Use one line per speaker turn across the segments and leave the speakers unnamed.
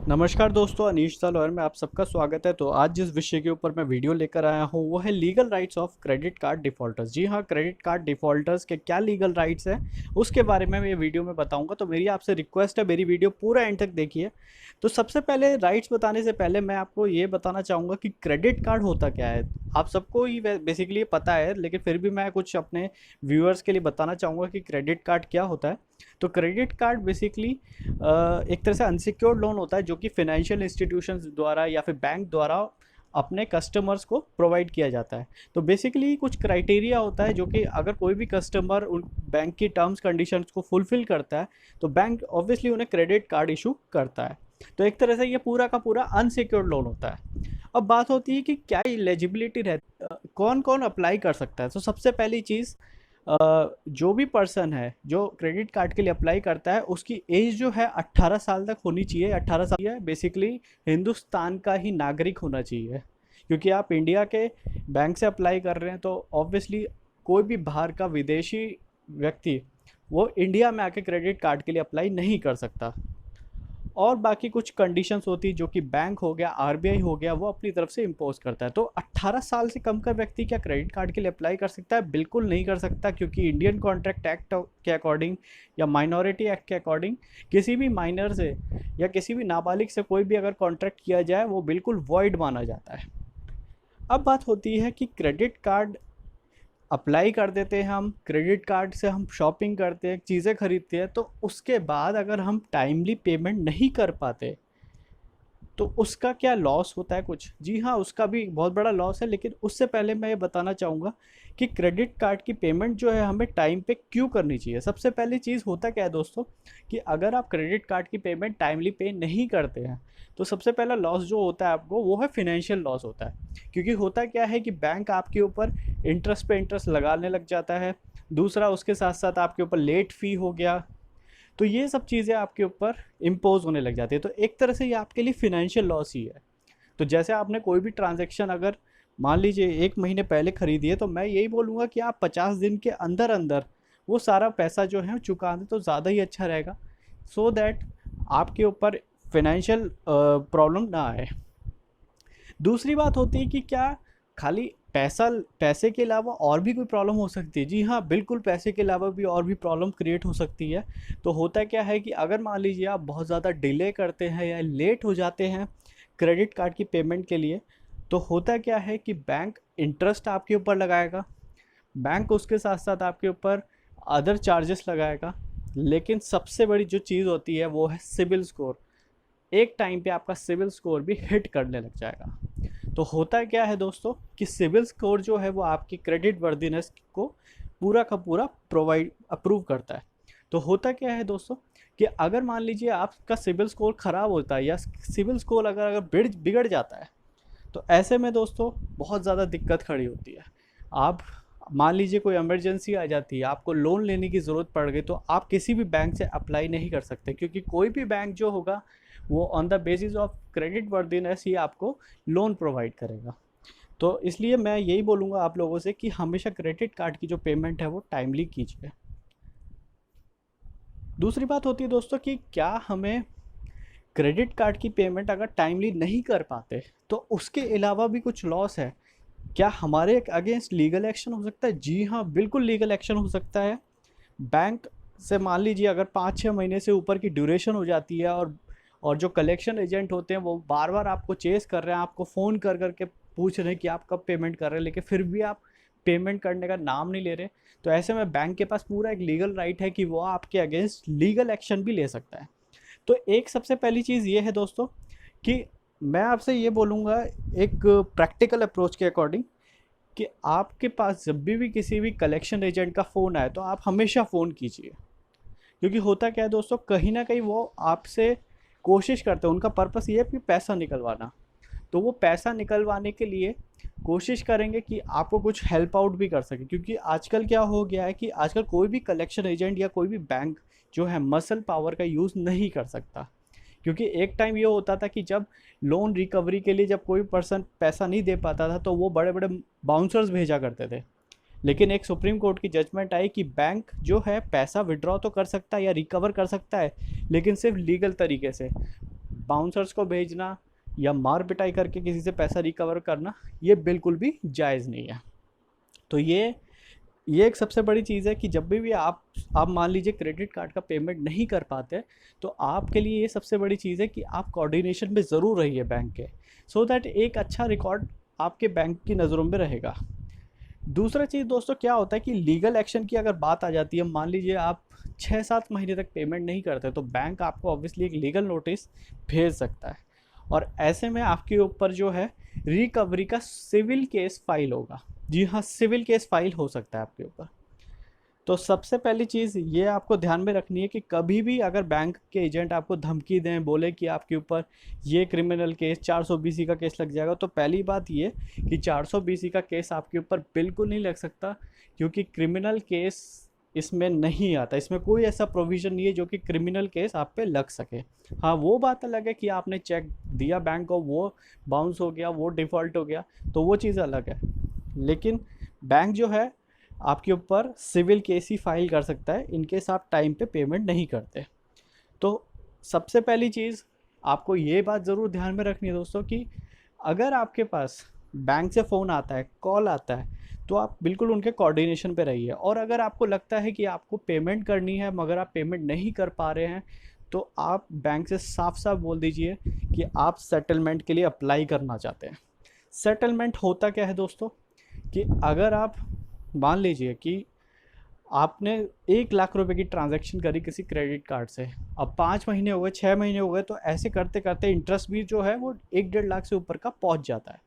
नमस्कार दोस्तों, अनीश लॉयर में आप सबका स्वागत है। तो आज जिस विषय के ऊपर मैं वीडियो लेकर आया हूँ वो है legal rights of credit card defaulters. जी हाँ, क्रेडिट कार्ड डिफ़ॉल्टर्स के क्या लीगल राइट्स हैं उसके बारे में मैं ये वीडियो में बताऊंगा। तो मेरी आपसे रिक्वेस्ट है, मेरी वीडियो पूरा एंड तक देखिए। तो सबसे पहले राइट्स बताने से पहले मैं आपको ये बताना चाहूँगा कि क्रेडिट कार्ड होता क्या है। आप सबको ही बेसिकली पता है, लेकिन फिर भी मैं कुछ अपने व्यूअर्स के लिए बताना चाहूँगा कि क्रेडिट कार्ड क्या होता है। तो क्रेडिट कार्ड बेसिकली एक तरह से अनसिक्योर्ड लोन होता है जो कि फाइनेंशियल इंस्टीट्यूशंस द्वारा या फिर बैंक द्वारा अपने कस्टमर्स को प्रोवाइड किया जाता है। तो बेसिकली कुछ क्राइटेरिया होता है जो कि अगर कोई भी कस्टमर उन बैंक की टर्म्स कंडीशंस को फुलफिल करता है तो बैंक ऑब्वियसली उन्हें क्रेडिट कार्ड इशू करता है। तो एक तरह से ये पूरा का पूरा अनसिक्योर्ड लोन होता है। अब बात होती है कि क्या एलिजिबिलिटी रहती, कौन कौन अप्लाई कर सकता है। तो सबसे पहली चीज़, जो भी पर्सन है जो क्रेडिट कार्ड के लिए अप्लाई करता है उसकी एज जो है 18 साल तक होनी चाहिए। 18 साल है बेसिकली हिंदुस्तान का ही नागरिक होना चाहिए, क्योंकि आप इंडिया के बैंक से अप्लाई कर रहे हैं तो ऑब्वियसली कोई भी बाहर का विदेशी व्यक्ति वो इंडिया में आके क्रेडिट कार्ड के लिए अप्लाई नहीं कर सकता। और बाकी कुछ कंडीशंस होती है जो कि बैंक हो गया, आरबीआई हो गया, वो अपनी तरफ से इम्पोज करता है। तो 18 साल से कम का व्यक्ति क्या क्रेडिट कार्ड के लिए अप्लाई कर सकता है? बिल्कुल नहीं कर सकता, क्योंकि इंडियन कॉन्ट्रैक्ट एक्ट के अकॉर्डिंग या माइनॉरिटी एक्ट के अकॉर्डिंग किसी भी माइनर से या किसी भी नाबालिग से कोई भी अगर कॉन्ट्रैक्ट किया जाए वो बिल्कुल वॉइड माना जाता है। अब बात होती है कि क्रेडिट कार्ड अप्लाई कर देते हैं, हम क्रेडिट कार्ड से हम शॉपिंग करते हैं, चीज़ें खरीदते हैं, तो उसके बाद अगर हम टाइमली पेमेंट नहीं कर पाते तो उसका क्या लॉस होता है कुछ? जी हाँ, उसका भी बहुत बड़ा लॉस है। लेकिन उससे पहले मैं ये बताना चाहूँगा कि क्रेडिट कार्ड की पेमेंट जो है हमें टाइम पे क्यों करनी चाहिए। सबसे पहली चीज़ होता क्या है दोस्तों, कि अगर आप क्रेडिट कार्ड की पेमेंट टाइमली पे नहीं करते हैं तो सबसे पहला लॉस जो होता है आपको वो है फिनेंशियल लॉस होता है। क्योंकि होता क्या है कि बैंक आपके ऊपर इंटरेस्ट पे इंटरेस्ट लगाने लग जाता है। दूसरा, उसके साथ साथ आपके ऊपर लेट फ़ी हो गया, तो ये सब चीज़ें आपके ऊपर इम्पोज होने लग जाती है। तो एक तरह से ये आपके लिए फिनेंशियल लॉस ही है। तो जैसे आपने कोई भी ट्रांजैक्शन अगर मान लीजिए 1 महीने पहले खरीदी है तो मैं यही बोलूँगा कि आप 50 दिन के अंदर अंदर वो सारा पैसा जो है चुका दें तो ज़्यादा ही अच्छा रहेगा, सो दैट आपके ऊपर फिनेंशियल प्रॉब्लम ना आए। दूसरी बात होती है कि क्या खाली पैसे के अलावा और भी कोई प्रॉब्लम हो सकती है? जी हाँ, बिल्कुल, पैसे के अलावा भी और भी प्रॉब्लम क्रिएट हो सकती है। तो होता क्या है कि अगर मान लीजिए आप बहुत ज़्यादा डिले करते हैं या लेट हो जाते हैं क्रेडिट कार्ड की पेमेंट के लिए, तो होता क्या है कि बैंक इंटरेस्ट आपके ऊपर लगाएगा, बैंक उसके साथ साथ आपके ऊपर अदर चार्जेस लगाएगा। लेकिन सबसे बड़ी जो चीज़ होती है वो है सिबिल स्कोर। एक टाइम पे आपका सिविल स्कोर भी हिट करने लग जाएगा। तो होता क्या है दोस्तों कि सिविल स्कोर जो है वो आपकी क्रेडिट वर्दीनेस को पूरा का पूरा प्रोवाइड अप्रूव करता है। तो होता क्या है दोस्तों कि अगर मान लीजिए आपका सिविल स्कोर ख़राब होता है या सिविल स्कोर अगर अगर बिगड़ जाता है तो ऐसे में दोस्तों बहुत ज़्यादा दिक्कत खड़ी होती है। आप मान लीजिए कोई इमरजेंसी आ जाती है, आपको लोन लेने की ज़रूरत पड़ गई, तो आप किसी भी बैंक से अप्लाई नहीं कर सकते, क्योंकि कोई भी बैंक जो होगा वो on the basis of credit worthiness ही आपको लोन प्रोवाइड करेगा। तो इसलिए मैं यही बोलूँगा आप लोगों से कि हमेशा क्रेडिट कार्ड की जो पेमेंट है वो टाइमली कीजिए। दूसरी बात होती है दोस्तों कि क्या हमें क्रेडिट कार्ड की पेमेंट अगर टाइमली नहीं कर पाते तो उसके अलावा भी कुछ लॉस है? क्या हमारे अगेंस्ट लीगल एक्शन हो सकता है? जी हाँ, बिल्कुल लीगल एक्शन हो सकता है। बैंक से मान लीजिए अगर 5-6 महीने से ऊपर की ड्यूरेशन हो जाती है और जो कलेक्शन एजेंट होते हैं वो बार बार आपको चेस कर रहे हैं, आपको फ़ोन कर करके पूछ रहे हैं कि आप कब पेमेंट कर रहे हैं, लेकिन फिर भी आप पेमेंट करने का नाम नहीं ले रहे, तो ऐसे में बैंक के पास पूरा एक लीगल राइट है कि वो आपके अगेंस्ट लीगल एक्शन भी ले सकता है। तो एक सबसे पहली चीज़ ये है दोस्तों कि मैं आपसे ये बोलूँगा एक प्रैक्टिकल अप्रोच के अकॉर्डिंग, कि आपके पास जब भी किसी भी कलेक्शन एजेंट का फ़ोन आए तो आप हमेशा फ़ोन कीजिए। क्योंकि होता क्या है दोस्तों, कहीं ना कहीं वो आपसे कोशिश करते हैं, उनका पर्पस ये है कि पैसा निकलवाना। तो वो पैसा निकलवाने के लिए कोशिश करेंगे कि आपको कुछ हेल्प आउट भी कर सके, क्योंकि आजकल क्या हो गया है कि आजकल कोई भी कलेक्शन एजेंट या कोई भी बैंक जो है मसल पावर का यूज़ नहीं कर सकता। क्योंकि एक टाइम ये होता था कि जब लोन रिकवरी के लिए जब कोई पर्सन पैसा नहीं दे पाता था तो वो बड़े बड़े बाउंसर्स भेजा करते थे। लेकिन एक सुप्रीम कोर्ट की जजमेंट आई कि बैंक जो है पैसा विड्रॉ तो कर सकता है या रिकवर कर सकता है, लेकिन सिर्फ लीगल तरीके से। बाउंसर्स को भेजना या मार पिटाई करके किसी से पैसा रिकवर करना, ये बिल्कुल भी जायज़ नहीं है। तो ये एक सबसे बड़ी चीज़ है कि जब भी आप मान लीजिए क्रेडिट कार्ड का पेमेंट नहीं कर पाते, तो आपके लिए ये सबसे बड़ी चीज़ है कि आप कोऑर्डिनेशन में ज़रूर रहिए बैंक के, सो दैट एक अच्छा रिकॉर्ड आपके बैंक की नज़रों में रहेगा। दूसरा चीज़ दोस्तों क्या होता है कि लीगल एक्शन की अगर बात आ जाती है, मान लीजिए आप 6-7 महीने तक पेमेंट नहीं करते, तो बैंक आपको ऑब्वियसली एक लीगल नोटिस भेज सकता है, और ऐसे में आपके ऊपर जो है रिकवरी का सिविल केस फाइल होगा। जी हाँ, सिविल केस फाइल हो सकता है आपके ऊपर। तो सबसे पहली चीज़ ये आपको ध्यान में रखनी है कि कभी भी अगर बैंक के एजेंट आपको धमकी दें, बोले कि आपके ऊपर ये क्रिमिनल केस 420 का केस लग जाएगा, तो पहली बात ये कि 420 का केस आपके ऊपर बिल्कुल नहीं लग सकता, क्योंकि क्रिमिनल केस इसमें नहीं आता। इसमें कोई ऐसा प्रोविज़न नहीं है जो कि क्रिमिनल केस आप पे लग सके। हाँ, वो बात अलग है कि आपने चेक दिया बैंक को, वो बाउंस हो गया, वो डिफ़ॉल्ट हो गया, तो वो चीज़ अलग है। लेकिन बैंक जो है आपके ऊपर सिविल केस ही फाइल कर सकता है इनकेस आप टाइम पे पेमेंट नहीं करते। तो सबसे पहली चीज़ आपको ये बात ज़रूर ध्यान में रखनी है दोस्तों कि अगर आपके पास बैंक से फ़ोन आता है, कॉल आता है, तो आप बिल्कुल उनके कोऑर्डिनेशन पे रहिए। और अगर आपको लगता है कि आपको पेमेंट करनी है मगर आप पेमेंट नहीं कर पा रहे हैं, तो आप बैंक से साफ साफ बोल दीजिए कि आप सेटलमेंट के लिए अप्लाई करना चाहते हैं। सेटलमेंट होता क्या है दोस्तों कि अगर आप मान लीजिए कि आपने 1 लाख रुपए की ट्रांजैक्शन करी किसी क्रेडिट कार्ड से, अब 5 महीने हो गए, 6 महीने हो गए, तो ऐसे करते करते इंटरेस्ट भी जो है वो 1-1.5 लाख से ऊपर का पहुंच जाता है।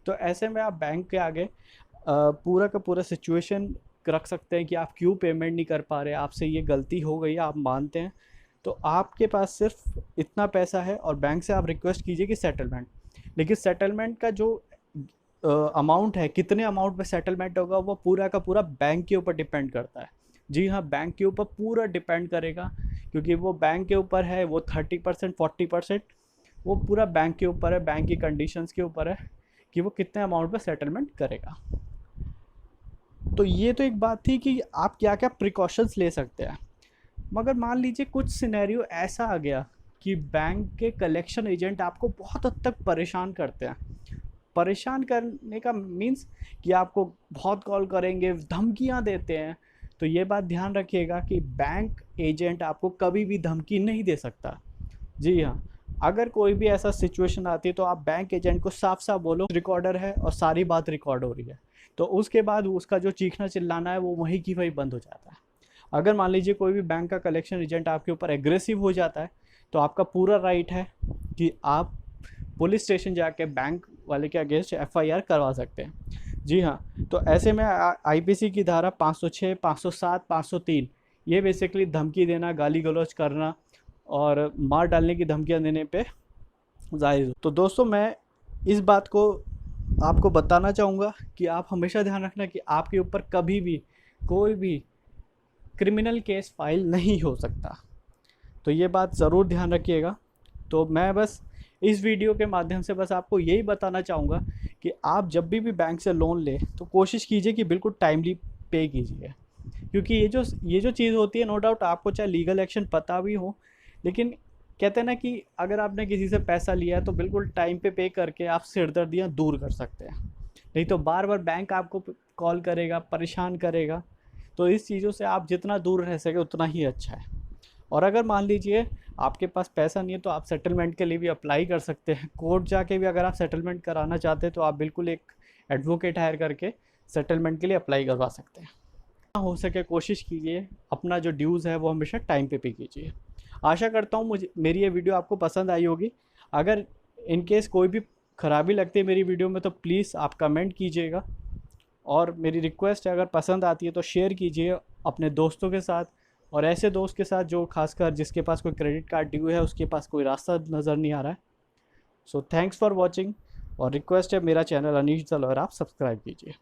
तो ऐसे में आप बैंक के आगे पूरा का पूरा सिचुएशन रख सकते हैं कि आप क्यों पेमेंट नहीं कर पा रहे, आपसे ये गलती हो गई, आप मानते हैं, तो आपके पास सिर्फ इतना पैसा है और बैंक से आप रिक्वेस्ट कीजिए कि सेटलमेंट। लेकिन सेटलमेंट का जो अमाउंट है, कितने अमाउंट में सेटलमेंट होगा, वो पूरा का पूरा बैंक के ऊपर डिपेंड करता है। जी हाँ, बैंक के ऊपर पूरा डिपेंड करेगा, क्योंकि वो बैंक के ऊपर है, वो 30% 40% वो पूरा बैंक के ऊपर है, बैंक की कंडीशंस के ऊपर है कि वो कितने अमाउंट में सेटलमेंट करेगा। तो ये तो एक बात थी कि आप क्या क्या प्रिकॉशंस ले सकते हैं। मगर मान लीजिए कुछ सिनेरियो ऐसा आ गया कि बैंक के कलेक्शन एजेंट आपको बहुत हद तक परेशान करते हैं। परेशान करने का मीन्स कि आपको बहुत कॉल करेंगे, धमकियां देते हैं। तो ये बात ध्यान रखिएगा कि बैंक एजेंट आपको कभी भी धमकी नहीं दे सकता। जी हाँ, अगर कोई भी ऐसा सिचुएशन आती है तो आप बैंक एजेंट को साफ साफ बोलो रिकॉर्डर है और सारी बात रिकॉर्ड हो रही है, तो उसके बाद उसका जो चीखना चिल्लाना है वो वहीं की वहीं बंद हो जाता है। अगर मान लीजिए कोई भी बैंक का कलेक्शन एजेंट आपके ऊपर एग्रेसिव हो जाता है, तो आपका पूरा राइट है कि आप पुलिस स्टेशन जाके बैंक वाले के अगेंस्ट एफआईआर करवा सकते हैं। जी हाँ, तो ऐसे में आईपीसी की धारा 506, 507, 503 ये बेसिकली धमकी देना, गाली गलौज करना और मार डालने की धमकियां देने पे जायज़। तो दोस्तों मैं इस बात को आपको बताना चाहूँगा कि आप हमेशा ध्यान रखना कि आपके ऊपर कभी भी कोई भी क्रिमिनल केस फाइल नहीं हो सकता। तो ये बात ज़रूर ध्यान रखिएगा। तो मैं बस इस वीडियो के माध्यम से बस आपको यही बताना चाहूँगा कि आप जब भी बैंक से लोन लें तो कोशिश कीजिए कि बिल्कुल टाइमली पे कीजिए, क्योंकि ये जो चीज़ होती है, नो डाउट आपको चाहे लीगल एक्शन पता भी हो, लेकिन कहते हैं ना कि अगर आपने किसी से पैसा लिया है तो बिल्कुल टाइम पे करके आप सिरदर्दियाँ दूर कर सकते हैं। नहीं तो बार बार बैंक आपको कॉल करेगा, परेशान करेगा। तो इस चीज़ों से आप जितना दूर रह सके उतना ही अच्छा है। और अगर मान लीजिए आपके पास पैसा नहीं है तो आप सेटलमेंट के लिए भी अप्लाई कर सकते हैं। कोर्ट जाके भी अगर आप सेटलमेंट कराना चाहते हैं तो आप बिल्कुल एक एडवोकेट हायर करके सेटलमेंट के लिए अप्लाई करवा सकते हैं। हो सके कोशिश कीजिए अपना जो ड्यूज़ है वो हमेशा टाइम पे कीजिए। आशा करता हूँ मेरी ये वीडियो आपको पसंद आई होगी। अगर इनकेस कोई भी ख़राबी लगती है मेरी वीडियो में तो प्लीज़ आप कमेंट कीजिएगा, और मेरी रिक्वेस्ट है अगर पसंद आती है तो शेयर कीजिए अपने दोस्तों के साथ, और ऐसे दोस्त के साथ जो खासकर जिसके पास कोई क्रेडिट कार्ड ड्यू है, उसके पास कोई रास्ता नज़र नहीं आ रहा है। सो थैंक्स फॉर वॉचिंग, और रिक्वेस्ट है मेरा चैनल अनीश द लॉयर आप सब्सक्राइब कीजिए।